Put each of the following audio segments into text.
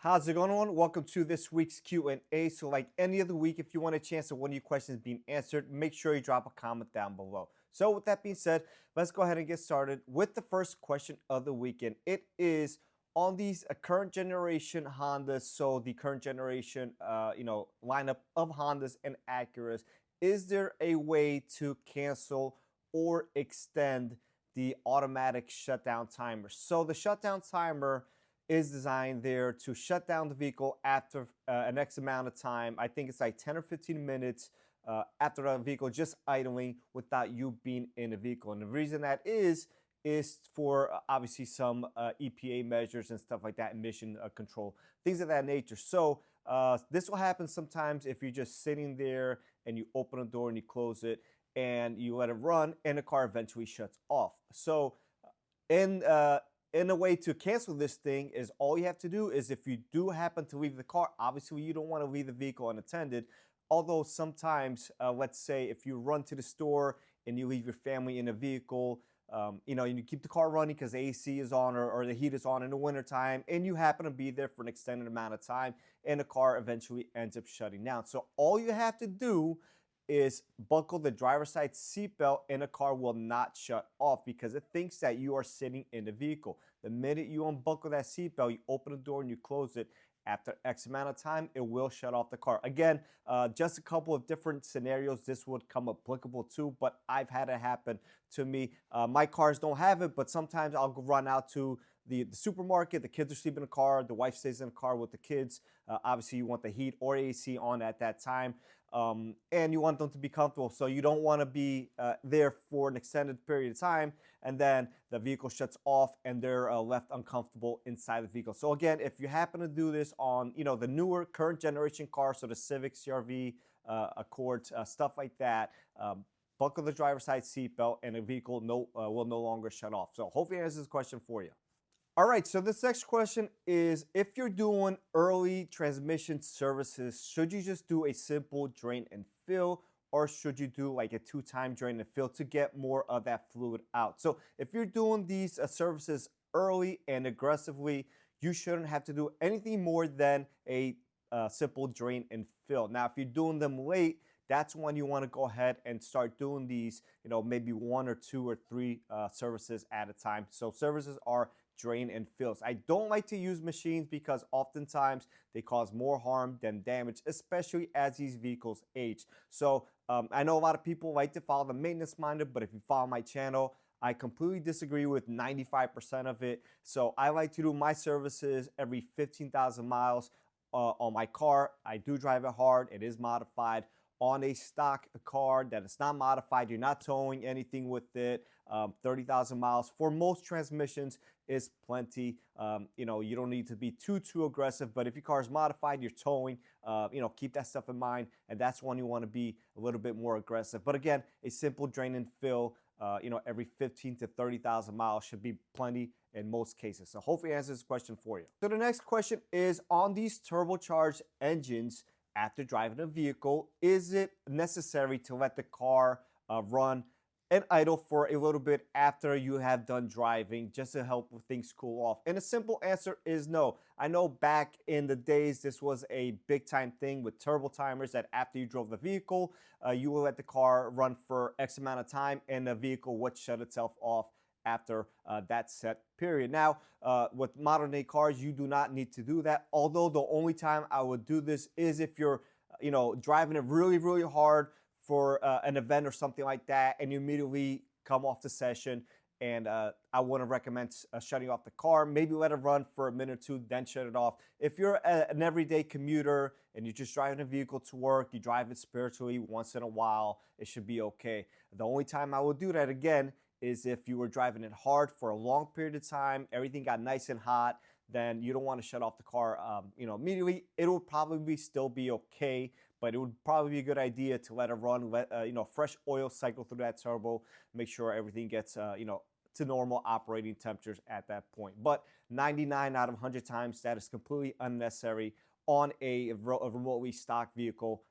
How's it going on? Welcome to this week's Q&A. So like any other week, if you want a chance of one of your questions being answered, make sure you drop a comment down below. So with that being said, let's go ahead and get started with the first question of the weekend. It is on these current generation Hondas. So the current generation, lineup of Hondas and Acuras. Is there a way to cancel or extend the automatic shutdown timer? So the shutdown timer is designed there to shut down the vehicle after an X amount of time. I think it's like 10 or 15 minutes after the vehicle just idling without you being in the vehicle. And the reason that is for obviously some EPA measures and stuff like that, emission control, things of that nature. So this will happen sometimes if you're just sitting there and you open a door and you close it and you let it run and the car eventually shuts off. So in a way to cancel this thing is all you have to do is if you do happen to leave the car, obviously you don't want to leave the vehicle unattended. Although sometimes, let's say if you run to the store and you leave your family in a vehicle, and you keep the car running because the AC is on or the heat is on in the wintertime, and you happen to be there for an extended amount of time, and the car eventually ends up shutting down. So all you have to do is buckle the driver's side seatbelt and the car will not shut off because it thinks that you are sitting in the vehicle. The minute you unbuckle that seatbelt, you open the door and you close it, after X amount of time, it will shut off the car. Again, just a couple of different scenarios this would come applicable to, but I've had it happen to me. My cars don't have it, but sometimes I'll run out to the supermarket. The kids are sleeping in the car. The wife stays in the car with the kids. Obviously, you want the heat or AC on at that time. And you want them to be comfortable. So you don't want to be there for an extended period of time and then the vehicle shuts off and they're left uncomfortable inside the vehicle. So again, if you happen to do this on, the newer current generation cars, so the Civic, CRV, Accords, stuff like that, buckle the driver's side seatbelt and the vehicle will no longer shut off. So hopefully I answers this question for you. All right, so this next question is, if you're doing early transmission services, should you just do a simple drain and fill, or should you do like a two-time drain and fill to get more of that fluid out? So if you're doing these services early and aggressively, you shouldn't have to do anything more than a simple drain and fill. Now, if you're doing them late, that's when you want to go ahead and start doing these, maybe one or two or three services at a time. So services are drain and fills. I don't like to use machines because oftentimes they cause more harm than damage, especially as these vehicles age. So I know a lot of people like to follow the maintenance minder, but if you follow my channel, I completely disagree with 95% of it. So I like to do my services every 15,000 miles on my car. I do drive it hard. It is modified. On a stock car that is not modified, you're not towing anything with it, 30,000 miles for most transmissions is plenty. You don't need to be too aggressive, but if your car is modified, you're towing, keep that stuff in mind, and that's when you want to be a little bit more aggressive. But again, a simple drain and fill, every 15 to 30,000 miles should be plenty in most cases. So hopefully I answers this question for you. So the next question is, on these turbocharged engines, after driving a vehicle, is it necessary to let the car run and idle for a little bit after you have done driving just to help things cool off? And the simple answer is no. I know back in the days, this was a big time thing with turbo timers that after you drove the vehicle, you will let the car run for X amount of time and the vehicle would shut itself off after that set period. Now, with modern day cars, you do not need to do that. Although the only time I would do this is if you're, driving it really hard for an event or something like that, and you immediately come off the session. And I wouldn't recommend shutting off the car. Maybe let it run for a minute or two, then shut it off. If you're an everyday commuter and you're just driving a vehicle to work, you drive it spiritually once in a while, it should be okay. The only time I would do that again is if you were driving it hard for a long period of time, everything got nice and hot, then you don't want to shut off the car immediately. It will probably still be okay, but it would probably be a good idea to let it run, let fresh oil cycle through that turbo, make sure everything gets to normal operating temperatures at that point. But 99 out of 100 times, that is completely unnecessary on a remotely stock vehicle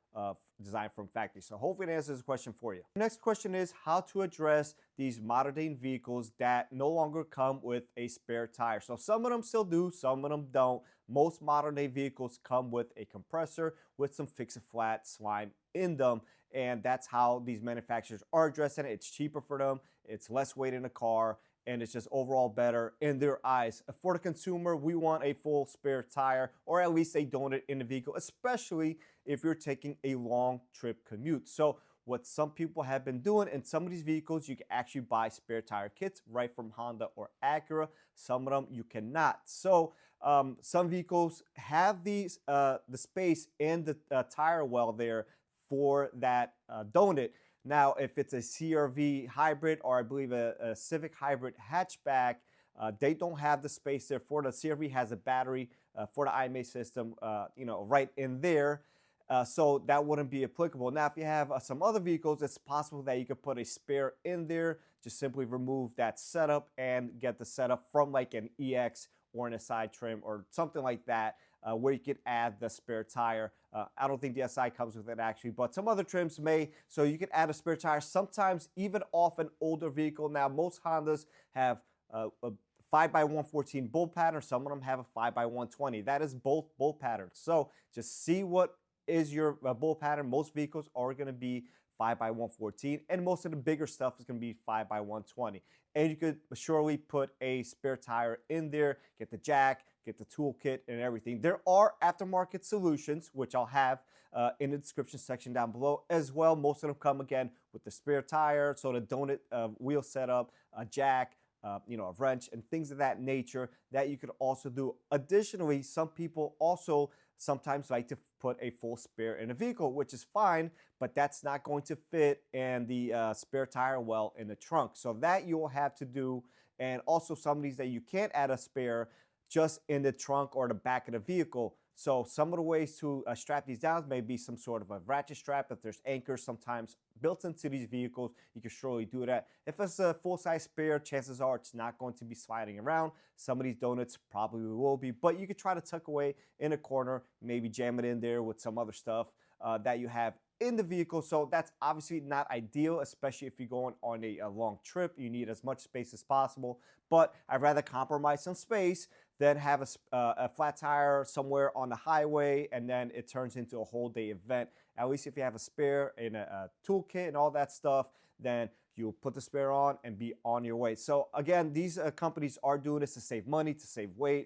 designed from factory. So hopefully it answers the question for you. The next question is how to address these modern day vehicles that no longer come with a spare tire. So some of them still do, some of them don't. Most modern day vehicles come with a compressor with some fix-it-flat slime in them, and that's how these manufacturers are addressing it. It's cheaper for them, it's less weight in the car, and it's just overall better in their eyes. For the consumer, we want a full spare tire, or at least a donut in the vehicle, especially if you're taking a long trip commute. So what some people have been doing in some of these vehicles, you can actually buy spare tire kits right from Honda or Acura. Some of them you cannot. So some vehicles have these the space in the tire well there for that donut. Now, if it's a CR-V hybrid, or I believe a Civic hybrid hatchback, they don't have the space there. For the CR-V has a battery for the IMA system, right in there. So that wouldn't be applicable. Now, if you have some other vehicles, it's possible that you could put a spare in there. Just simply remove that setup and get the setup from like an EX or an SI trim or something like that, where you could add the spare tire. I don't think the SI comes with it actually, but some other trims may. So you could add a spare tire, sometimes even off an older vehicle. Now, most Hondas have a 5x114 bolt pattern. Some of them have a 5x120. That is both bolt patterns. So just see what is your bolt pattern. Most vehicles are going to be 5x114, and most of the bigger stuff is going to be 5x120. And you could surely put a spare tire in there, get the jack, get the toolkit, and everything. There are aftermarket solutions, which I'll have in the description section down below as well. Most of them come again with the spare tire, so the donut wheel setup, a jack, a wrench, and things of that nature that you could also do. Additionally, some people also sometimes like to put a full spare in a vehicle, which is fine, but that's not going to fit in the spare tire well in the trunk. So that you will have to do. And also some of these that you can't add a spare just in the trunk or the back of the vehicle. So some of the ways to strap these down may be some sort of a ratchet strap. If there's anchors sometimes built into these vehicles, you can surely do that. If it's a full-size spare, chances are it's not going to be sliding around. Some of these donuts probably will be, but you could try to tuck away in a corner, maybe jam it in there with some other stuff that you have in the vehicle. So that's obviously not ideal, especially if you're going on a long trip. You need as much space as possible, but I'd rather compromise some space than have a flat tire somewhere on the highway and then it turns into a whole day event. At least if you have a spare in a toolkit and all that stuff, then you'll put the spare on and be on your way. So again, these companies are doing this to save money, to save weight,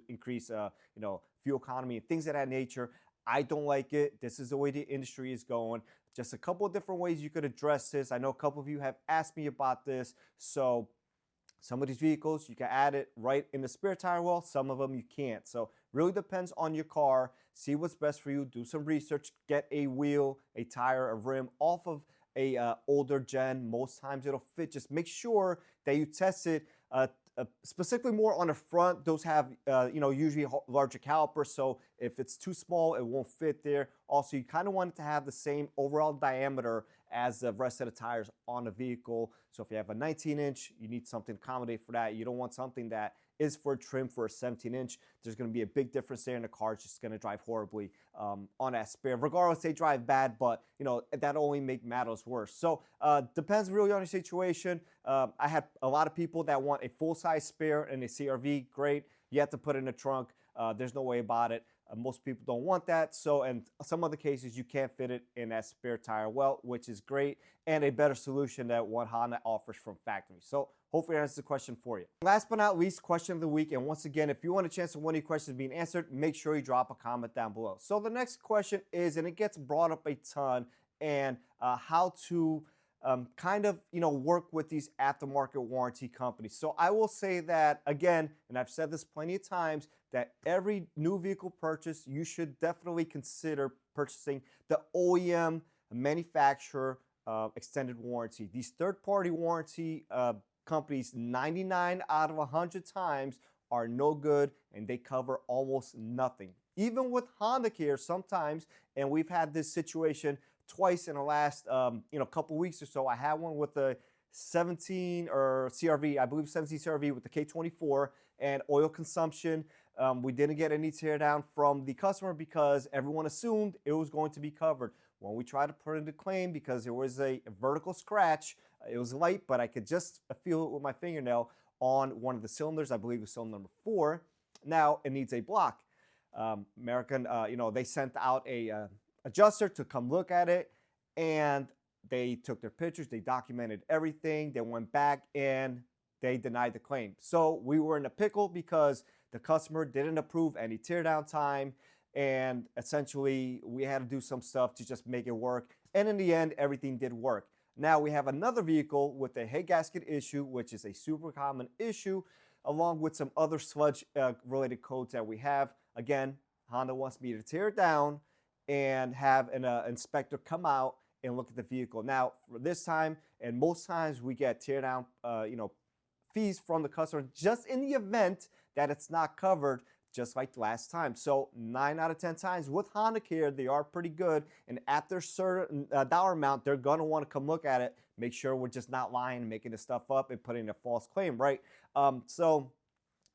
increase fuel economy and things of that nature. I don't like it. This is the way the industry is going. Just a couple of different ways you could address this. I know a couple of you have asked me about this. So some of these vehicles, you can add it right in the spare tire well. Some of them you can't. So really depends on your car. See what's best for you. Do some research. Get a wheel, a tire, a rim off of a older gen. Most times it'll fit. Just make sure that you test it specifically more on the front. Those have usually larger calipers, so if it's too small it won't fit there. Also, you kind of want it to have the same overall diameter as the rest of the tires on the vehicle. So if you have a 19-inch, you need something to accommodate for that. You don't want something that is for trim for a 17-inch. There's going to be a big difference there, and the car is just going to drive horribly on that spare. Regardless, they drive bad, but that only make matters worse. So depends really on your situation. I had a lot of people that want a full-size spare and a CR-V. Great, you have to put it in the trunk. There's no way about it. Most people don't want that. So, and some other cases you can't fit it in that spare tire well, which is great and a better solution that what Honda offers from factory. So hopefully that answers the question for you. Last but not least, question of the week. And once again, if you want a chance of one of your questions being answered, make sure you drop a comment down below. So the next question is, and it gets brought up a ton, and how to work with these aftermarket warranty companies. So I will say that again, and I've said this plenty of times, that every new vehicle purchase, you should definitely consider purchasing the OEM manufacturer extended warranty. These third-party warranty companies, 99 out of 100 times, are no good, and they cover almost nothing. Even with Honda Care sometimes, and we've had this situation twice in the last couple weeks or so. I had one with the 17 or CRV, I believe 17 CRV with the K24 and oil consumption. We didn't get any teardown from the customer because everyone assumed it was going to be covered. when we tried to put in the claim, because there was a vertical scratch, it was light, but I could just feel it with my fingernail on one of the cylinders. I believe it was cylinder number 4. Now it needs a block. American, they sent out a adjuster to come look at it, and they took their pictures, they documented everything, they went back and they denied the claim. So we were in a pickle because the customer didn't approve any teardown time, and essentially we had to do some stuff to just make it work. And in the end, everything did work. Now we have another vehicle with a head gasket issue, which is a super common issue, along with some other sludge related codes that we have. Again, Honda wants me to tear it down and have an inspector come out and look at the vehicle. Now, for this time, and most times we get tear down, fees from the customer just in the event that it's not covered, just like last time. So 9 out of 10 times with Honda Care, they are pretty good. And after a certain dollar amount, they're gonna want to come look at it, make sure we're just not lying, making this stuff up, and putting a false claim, right? So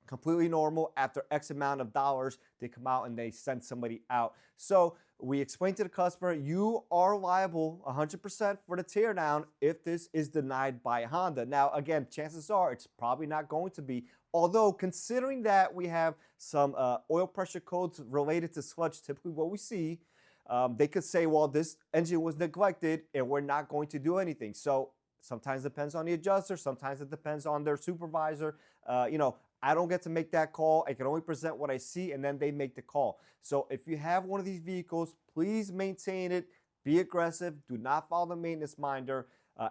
completely normal. After X amount of dollars, they come out and they send somebody out. So we explained to the customer, you are liable 100% for the teardown if this is denied by Honda. Now, again, chances are it's probably not going to be. Although, considering that we have some oil pressure codes related to sludge, typically what we see, they could say, well, this engine was neglected and we're not going to do anything. So sometimes it depends on the adjuster. Sometimes it depends on their supervisor. I don't get to make that call. I can only present what I see, and then they make the call. So if you have one of these vehicles, please maintain it. Be aggressive. Do not follow the maintenance minder.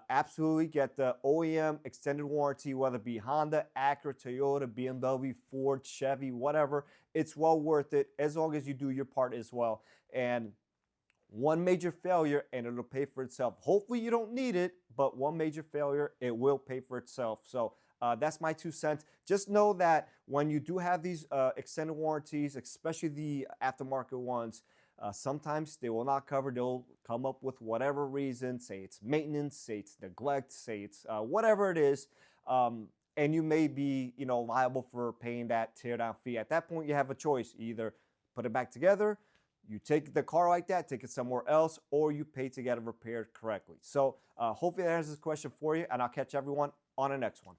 Absolutely get the OEM extended warranty, whether it be Honda, Acura, Toyota, BMW, Ford, Chevy, whatever. It's well worth it as long as you do your part as well. And one major failure and it'll pay for itself. Hopefully you don't need it, but one major failure, it will pay for itself. So that's my 2 cents. Just know that when you do have these extended warranties, especially the aftermarket ones, sometimes they will not cover. They'll come up with whatever reason, say it's maintenance, say it's neglect, say it's whatever it is, and you may be liable for paying that teardown fee. At that point, you have a choice: either put it back together, you take the car like that, take it somewhere else, or you pay to get it repaired correctly. So hopefully that answers this question for you, and I'll catch everyone on the next one.